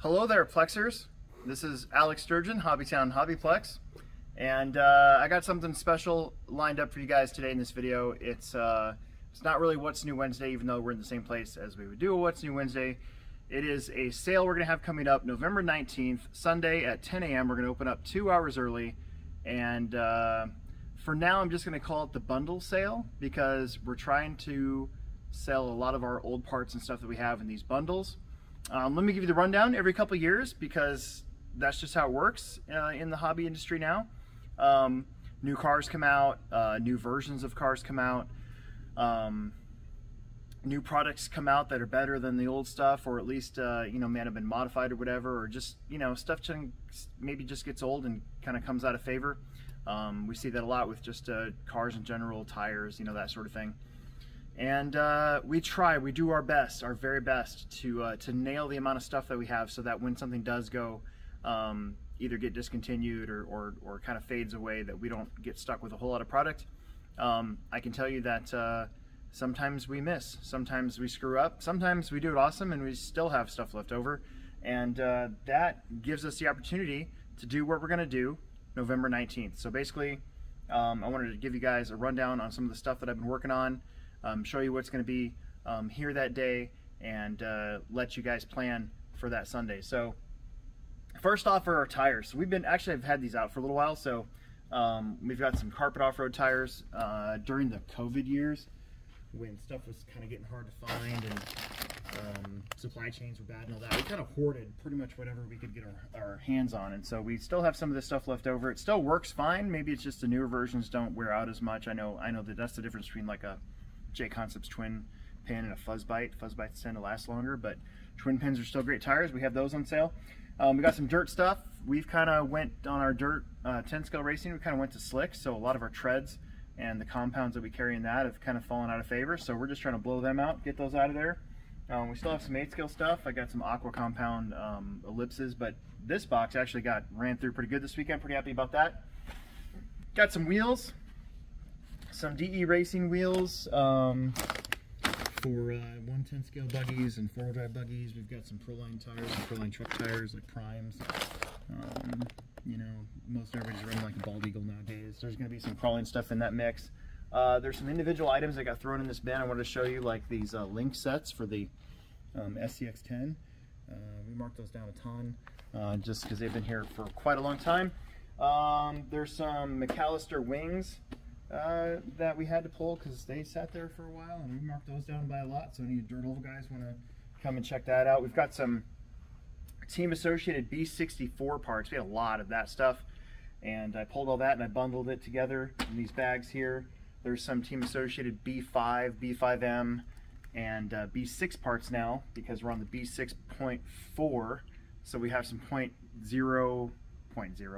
Hello there, Plexers. This is Alex Sturgeon, HobbyTown HobbyPlex, and I got something special lined up for you guys today in this video. It's not really What's New Wednesday, even though we're in the same place as we would do a What's New Wednesday. It is a sale we're going to have coming up November 19th, Sunday at 10 a.m. We're going to open up 2 hours early, and for now I'm just going to call it the bundle sale because we're trying to sell a lot of our old parts and stuff that we have in these bundles. Let me give you the rundown every couple of years because that's just how it works in the hobby industry now. New cars come out, new versions of cars come out, new products come out that are better than the old stuff, or at least you know, may have been modified or whatever, or just, you know, stuff maybe just gets old and kind of comes out of favor. We see that a lot with just cars in general, tires, you know, that sort of thing. And we do our best, our very best to nail the amount of stuff that we have so that when something does go, either get discontinued or kind of fades away, that we don't get stuck with a whole lot of product. I can tell you that sometimes we miss, sometimes we screw up, sometimes we do it awesome and we still have stuff left over. And that gives us the opportunity to do what we're going to do November 19th. So basically, I wanted to give you guys a rundown on some of the stuff that I've been working on. Show you what's going to be here that day, and let you guys plan for that Sunday. So first off are our tires. So I've had these out for a little while. So we've got some carpet off-road tires. During the COVID years, when stuff was kind of getting hard to find and supply chains were bad and all that, we kind of hoarded pretty much whatever we could get our hands on. And so we still have some of this stuff left over. It still works fine. Maybe it's just the newer versions don't wear out as much. I know that that's the difference between like a J-Concepts twin pin and a fuzz bite. Fuzz bites tend to last longer, but twin pins are still great tires. We have those on sale. We got some dirt stuff. We've kind of went on our dirt 10 scale racing. We kind of went to slick, so a lot of our treads and the compounds that we carry in that have kind of fallen out of favor. So we're just trying to blow them out, get those out of there. We still have some 8 scale stuff. I got some aqua compound ellipses, but this box actually ran through pretty good this weekend. Pretty happy about that. Got some wheels. Some DE racing wheels for 110 scale buggies and 4-wheel drive buggies. We've got some Proline tires and Proline truck tires like Primes. You know, most everybody's running like a Bald Eagle nowadays. There's going to be some Proline stuff in that mix. There's some individual items that got thrown in this bin. I wanted to show you, like these link sets for the SCX10. We marked those down a ton just because they've been here for quite a long time. There's some McAllister wings that we had to pull because they sat there for a while, and we marked those down by a lot. So any dirt oval guys want to come and check that out. We've got some Team Associated B64 parts. We had a lot of that stuff, and I pulled all that and I bundled it together in these bags here. There's some Team Associated B5, B5M, and B6 parts now because we're on the B6.4. So we have some .0.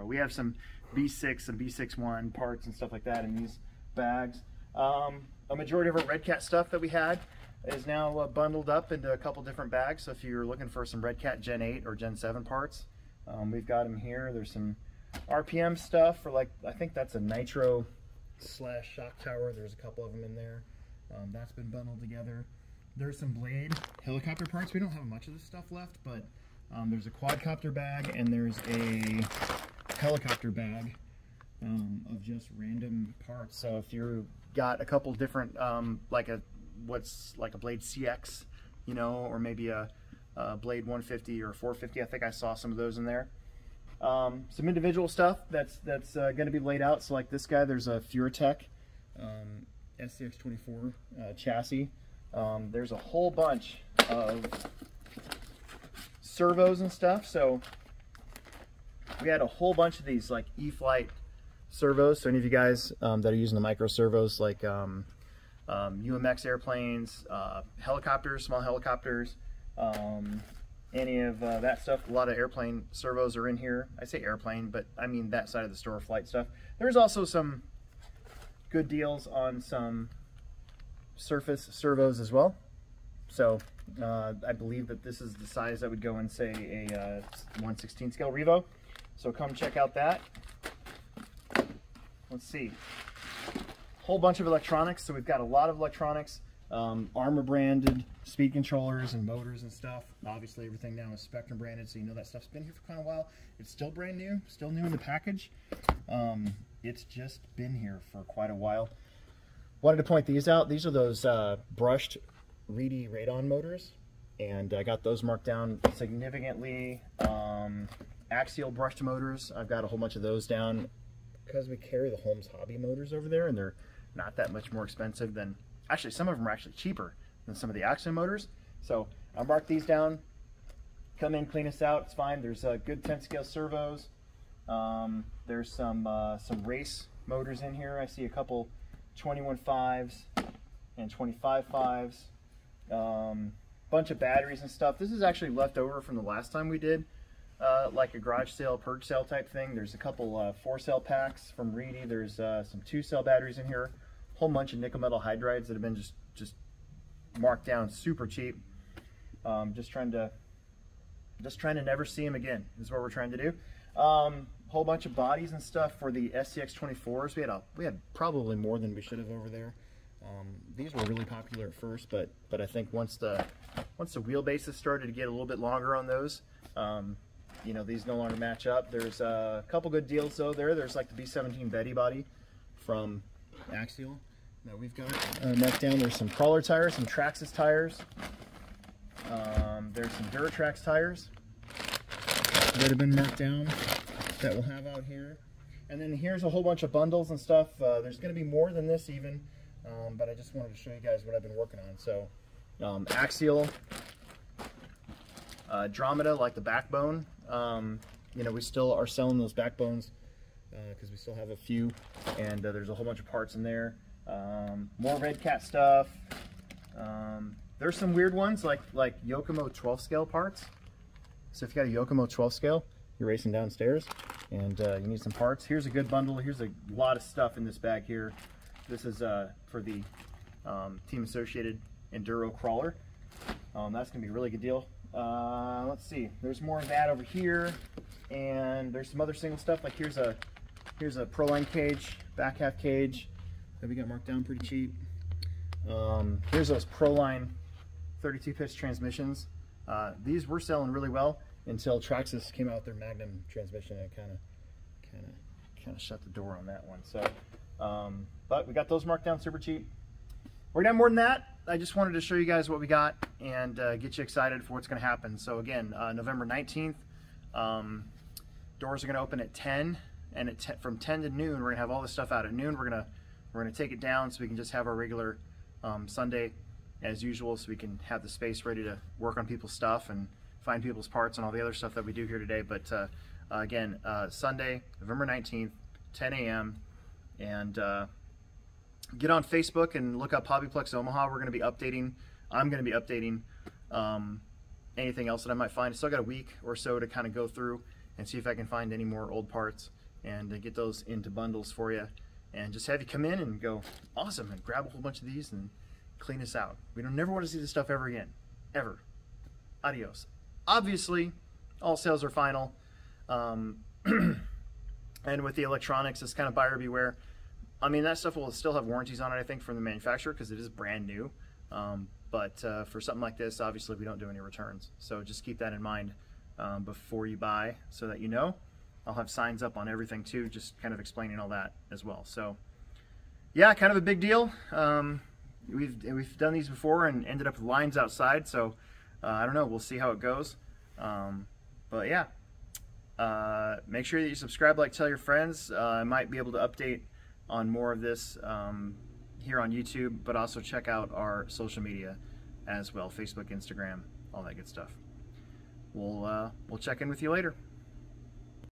We have some B6 and B6.1 parts and stuff like that in these bags. A majority of our Red Cat stuff that we had is now bundled up into a couple different bags. So if you're looking for some Red Cat Gen 8 or Gen 7 parts, we've got them here. There's some RPM stuff for, like, I think that's a Nitro / shock tower. There's a couple of them in there. That's been bundled together. There's some Blade helicopter parts. We don't have much of this stuff left, but there's a quadcopter bag and there's a helicopter bag of just random parts. So if you got a couple different what's like a Blade CX, you know, or maybe a Blade 150 or 450, I think I saw some of those in there. Some individual stuff that's going to be laid out. So like this guy, there's a Furatech SCX24 chassis. There's a whole bunch of servos and stuff. So we had a whole bunch of these like E-Flight servos. So any of you guys that are using the micro servos, like UMX airplanes, helicopters, small helicopters, any of that stuff. A lot of airplane servos are in here. I say airplane, but I mean that side of the store, flight stuff. There's also some good deals on some surface servos as well. So I believe that this is the size that would go in, say, a 1/16 scale Revo. So come check out that. Let's see. Whole bunch of electronics. So we've got a lot of electronics. Armor branded speed controllers and motors and stuff. Obviously everything now is Spectrum branded, so you know that stuff's been here for kind of a while. It's still brand new, still new in the package. It's just been here for quite a while. Wanted to point these out. These are those brushed reedy radon motors, and I got those marked down significantly. Axial brushed motors, I've got a whole bunch of those down because we carry the Holmes Hobby motors over there, and they're not that much more expensive than, actually some of them are actually cheaper than some of the Axial motors. So I marked these down. Come in, clean us out, it's fine. There's good 10 scale servos. There's some race motors in here. I see a couple 21.5s and 25.5s. Bunch of batteries and stuff. This is actually left over from the last time we did like a garage sale, purge sale type thing. There's a couple 4-cell packs from Reedy. There's some 2-cell batteries in here. A whole bunch of nickel metal hydrides that have been just marked down super cheap. Just trying to never see them again is what we're trying to do. Whole bunch of bodies and stuff for the SCX 24s. We had probably more than we should have over there. These were really popular at first, but I think once the wheelbases started to get a little bit longer on those, you know, these no longer match up. There's a couple good deals though there. There's like the B17 Betty body from Axial that we've got marked down. There's some crawler tires, some Traxxas tires. There's some Duratrax tires that have been marked down that we'll have out here. And then here's a whole bunch of bundles and stuff. There's going to be more than this even, but I just wanted to show you guys what I've been working on. So Axial, Andromeda, like the backbone. You know, we still are selling those backbones because we still have a few, and there's a whole bunch of parts in there. More Red Cat stuff. There's some weird ones like Yokomo 12 scale parts. So if you got a Yokomo 12 scale, you're racing downstairs and you need some parts. Here's a good bundle. Here's a lot of stuff in this bag here. This is for the Team Associated Enduro crawler. That's gonna be a really good deal. Let's see. There's more of that over here, and there's some other single stuff. Like here's a Proline cage, back half cage that we got marked down pretty cheap. Here's those Proline 32 pitch transmissions. These were selling really well until Traxxas came out with their Magnum transmission, and kind of shut the door on that one. So, but we got those marked down super cheap. We're gonna have more than that. I just wanted to show you guys what we got and get you excited for what's gonna happen. So again, November 19th, doors are gonna open at 10, and from 10 to noon, we're gonna have all this stuff out. At noon, we're gonna take it down so we can just have our regular Sunday as usual, so we can have the space ready to work on people's stuff and find people's parts and all the other stuff that we do here today. But again, Sunday, November 19th, 10 a.m. and get on Facebook and look up HobbyPlex Omaha. We're going to be updating. I'm going to be updating anything else that I might find. I still got a week or so to kind of go through and see if I can find any more old parts and get those into bundles for you, and just have you come in and go, awesome, and grab a whole bunch of these and clean us out. We don't never want to see this stuff ever again, ever. Adios. Obviously, all sales are final, and with the electronics, it's kind of buyer beware. I mean, that stuff will still have warranties on it, I think, from the manufacturer because it is brand new. But for something like this, obviously, we don't do any returns. So just keep that in mind before you buy, so that you know. I'll have signs up on everything too, just kind of explaining all that as well. So yeah, kind of a big deal. We've done these before and ended up with lines outside, so I don't know, we'll see how it goes. But yeah, make sure that you subscribe, like, tell your friends. I might be able to update on more of this here on YouTube, but also check out our social media as well, Facebook, Instagram, all that good stuff. We'll check in with you later.